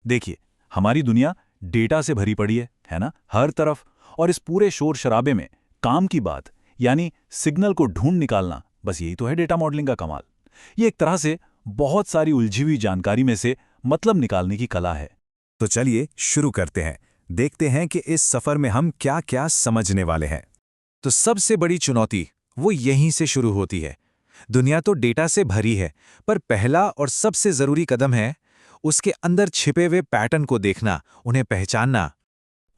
देखिए, हमारी दुनिया डेटा से भरी पड़ी है ना, हर तरफ। और इस पूरे शोर शराबे में काम की बात, यानी सिग्नल को ढूंढ निकालना, बस यही तो है डेटा मॉडलिंग का कमाल। ये एक तरह से बहुत सारी उलझी हुई जानकारी में से मतलब निकालने की कला है। तो चलिए शुरू करते हैं, देखते हैं कि इस सफर में हम क्या क्या समझने वाले हैं। तो सबसे बड़ी चुनौती वो यहीं से शुरू होती है। दुनिया तो डेटा से भरी है, पर पहला और सबसे जरूरी कदम है उसके अंदर छिपे हुए पैटर्न को देखना, उन्हें पहचानना।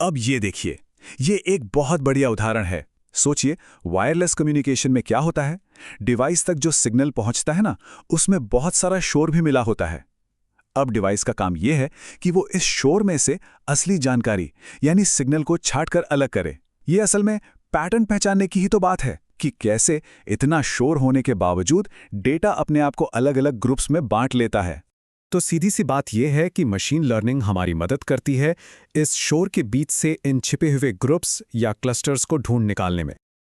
अब ये देखिए, ये एक बहुत बढ़िया उदाहरण है। सोचिए, वायरलेस कम्युनिकेशन में क्या होता है? डिवाइस तक जो सिग्नल पहुंचता है ना, उसमें बहुत सारा शोर भी मिला होता है। अब डिवाइस का काम यह है कि वो इस शोर में से असली जानकारी, यानी सिग्नल को छांटकर अलग करे। ये असल में पैटर्न पहचानने की ही तो बात है कि कैसे इतना शोर होने के बावजूद डेटा अपने आप को अलग अलग ग्रुप्स में बांट लेता है। तो सीधी सी बात यह है कि मशीन लर्निंग हमारी मदद करती है इस शोर के बीच से इन छिपे हुए ग्रुप्स या क्लस्टर्स को ढूंढ निकालने में।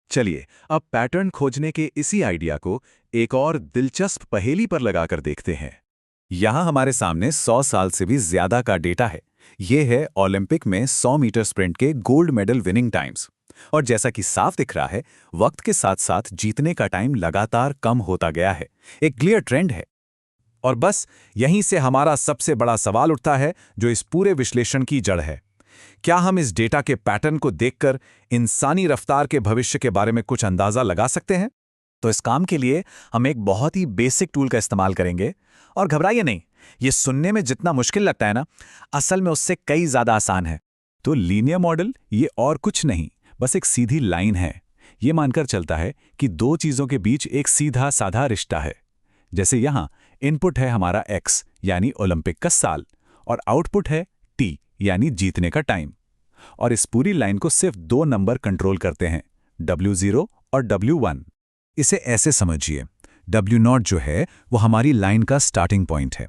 चलिए अब पैटर्न खोजने के इसी आइडिया को एक और दिलचस्प पहेली पर लगाकर देखते हैं। यहाँ हमारे सामने 100 साल से भी ज्यादा का डेटा है। ये है ओलंपिक में 100 मीटर स्प्रिंट के गोल्ड मेडल विनिंग टाइम्स। और जैसा कि साफ दिख रहा है, वक्त के साथ साथ जीतने का टाइम लगातार कम होता गया है। एक क्लियर ट्रेंड है। और बस यहीं से हमारा सबसे बड़ा सवाल उठता है, जो इस पूरे विश्लेषण की जड़ है। क्या हम इस डेटा के पैटर्न को देखकर इंसानी रफ्तार के भविष्य के बारे में कुछ अंदाजा लगा सकते हैं? तो इस काम के लिए हम एक बहुत ही बेसिक टूल का इस्तेमाल करेंगे। और घबराइए नहीं, ये सुनने में जितना मुश्किल लगता है ना, असल में उससे कई ज्यादा आसान है। तो लीनियर मॉडल ये और कुछ नहीं, बस एक सीधी लाइन है। ये मानकर चलता है कि दो चीजों के बीच एक सीधा साधा रिश्ता है। जैसे यहाँ इनपुट है हमारा x, यानी ओलंपिक का साल, और आउटपुट है t, यानी जीतने का टाइम। और इस पूरी लाइन को सिर्फ दो नंबर कंट्रोल करते हैं, W0 और W1। इसे ऐसे समझिए, W0 जो है वो हमारी लाइन का स्टार्टिंग पॉइंट है।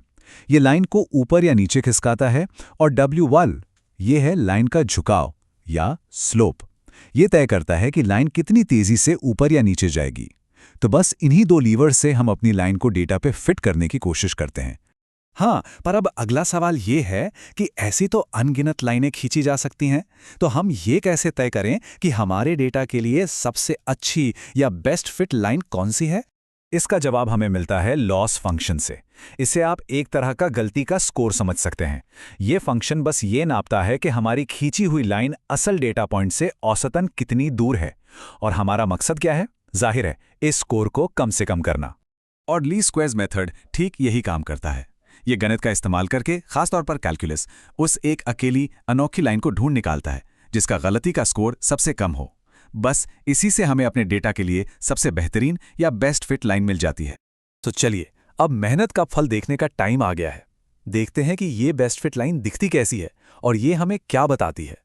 ये लाइन को ऊपर या नीचे खिसकाता है। और W1 ये है लाइन का झुकाव या स्लोप। ये तय करता है कि लाइन कितनी तेजी से ऊपर या नीचे जाएगी। तो बस इन्हीं दो लीवर से हम अपनी लाइन को डेटा पे फिट करने की कोशिश करते हैं। हाँ, पर अब अगला सवाल ये है कि ऐसी तो अनगिनत लाइनें खींची जा सकती हैं, तो हम ये कैसे तय करें कि हमारे डेटा के लिए सबसे अच्छी या बेस्ट फिट लाइन कौन सी है? इसका जवाब हमें मिलता है लॉस फंक्शन से। इसे आप एक तरह का गलती का स्कोर समझ सकते हैं। ये फंक्शन बस ये नापता है कि हमारी खींची हुई लाइन असल डेटा पॉइंट से औसतन कितनी दूर है। और हमारा मकसद क्या है? जाहिर है, इस स्कोर को कम से कम करना। और लीस्ट स्क्वेयर्स मेथड ठीक यही काम करता है। ये गणित का इस्तेमाल करके, खासतौर पर कैलकुलस, उस एक अकेली अनोखी लाइन को ढूंढ निकालता है जिसका गलती का स्कोर सबसे कम हो। बस इसी से हमें अपने डेटा के लिए सबसे बेहतरीन या बेस्ट फिट लाइन मिल जाती है। तो चलिए, अब मेहनत का फल देखने का टाइम आ गया है। देखते हैं कि ये बेस्ट फिट लाइन दिखती कैसी है और ये हमें क्या बताती है।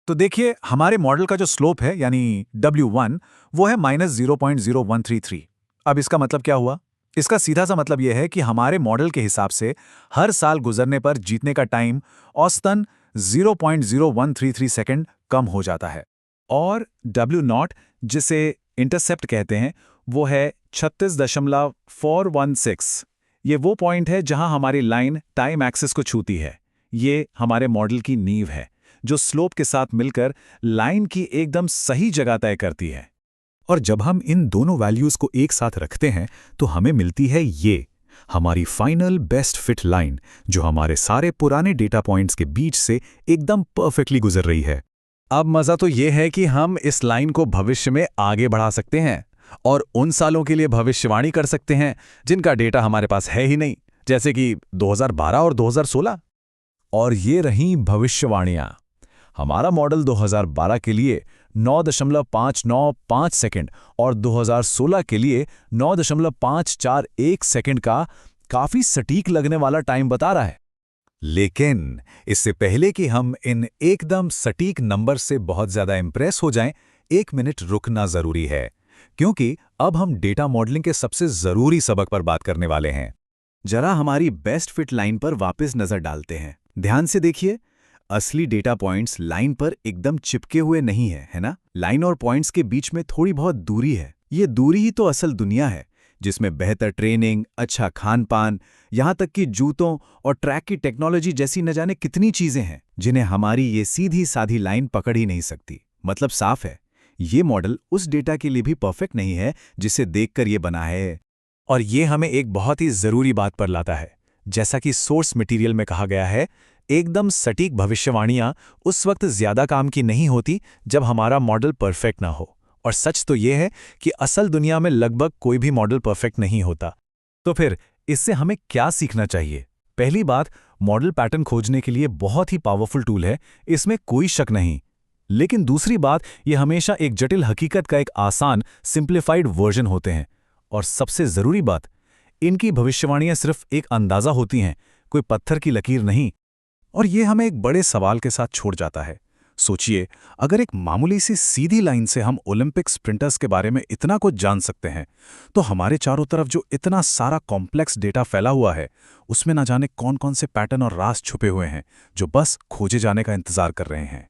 तो देखिए, हमारे मॉडल का जो स्लोप है यानी W1, वो है -0.0133। अब इसका मतलब क्या हुआ? इसका सीधा सा मतलब यह है कि हमारे मॉडल के हिसाब से हर साल गुजरने पर जीतने का टाइम औसतन 0.0133 सेकंड कम हो जाता है। और W0, जिसे इंटरसेप्ट कहते हैं, वो है 36.416। ये वो पॉइंट है जहां हमारी लाइन टाइम एक्सिस को छूती है। ये हमारे मॉडल की नींव है, जो स्लोप के साथ मिलकर लाइन की एकदम सही जगह तय करती है। और जब हम इन दोनों वैल्यूज को एक साथ रखते हैं तो हमें मिलती है ये हमारी फाइनल बेस्ट फिट लाइन, जो हमारे सारे पुराने डेटा पॉइंट्स के बीच से एकदम परफेक्टली गुजर रही है। अब मजा तो ये है कि हम इस लाइन को भविष्य में आगे बढ़ा सकते हैं और उन सालों के लिए भविष्यवाणी कर सकते हैं जिनका डेटा हमारे पास है ही नहीं, जैसे कि 2012 और 2016। और ये रहीं भविष्यवाणियां। हमारा मॉडल 2012 के लिए 9.595 सेकंड और 2016 के लिए 9.541 सेकंड का काफी सटीक लगने वाला टाइम बता रहा है। लेकिन इससे पहले कि हम इन एकदम सटीक नंबर से बहुत ज्यादा इंप्रेस हो जाएं, 1 मिनट रुकना जरूरी है, क्योंकि अब हम डेटा मॉडलिंग के सबसे जरूरी सबक पर बात करने वाले हैं। जरा हमारी बेस्ट फिट लाइन पर वापस नजर डालते हैं। ध्यान से देखिए, असली डेटा पॉइंट्स लाइन पर एकदम चिपके हुए नहीं है ना? लाइन और पॉइंट्स के बीच में थोड़ी बहुत दूरी है। ये दूरी ही तो असल दुनिया है, जिसमें बेहतर ट्रेनिंग, अच्छा खान-पान, यहाँ तक कि जूतों और ट्रैक की टेक्नोलॉजी जैसी न जाने कितनी चीजें हैं, जिन्हें हमारी ये सीधी-साधी लाइन पकड़ ही नहीं सकती। मतलब साफ है, ये मॉडल उस डेटा के लिए भी परफेक्ट नहीं है जिसे देखकर ये बना है। और ये हमें एक बहुत ही ज़रूरी बात पर लाता है। जैसा कि सोर्स मटेरियल में कहा गया है, एकदम सटीक भविष्यवाणियां उस वक्त ज़्यादा काम की नहीं होती जब हमारा मॉडल परफेक्ट ना हो। और सच तो ये है कि असल दुनिया में लगभग कोई भी मॉडल परफेक्ट नहीं होता। तो फिर इससे हमें क्या सीखना चाहिए? पहली बात, मॉडल पैटर्न खोजने के लिए बहुत ही पावरफुल टूल है, इसमें कोई शक नहीं। लेकिन दूसरी बात, ये हमेशा एक जटिल हकीकत का एक आसान, सिंप्लीफाइड वर्जन होते हैं। और सबसे ज़रूरी बात, इनकी भविष्यवाणियां सिर्फ एक अंदाज़ा होती हैं, कोई पत्थर की लकीर नहीं। और ये हमें एक बड़े सवाल के साथ छोड़ जाता है। सोचिए, अगर एक मामूली सी सीधी लाइन से हम ओलंपिक स्प्रिंटर्स के बारे में इतना कुछ जान सकते हैं, तो हमारे चारों तरफ जो इतना सारा कॉम्प्लेक्स डेटा फैला हुआ है, उसमें ना जाने कौन-कौन से पैटर्न और राज छुपे हुए हैं, जो बस खोजे जाने का इंतजार कर रहे हैं।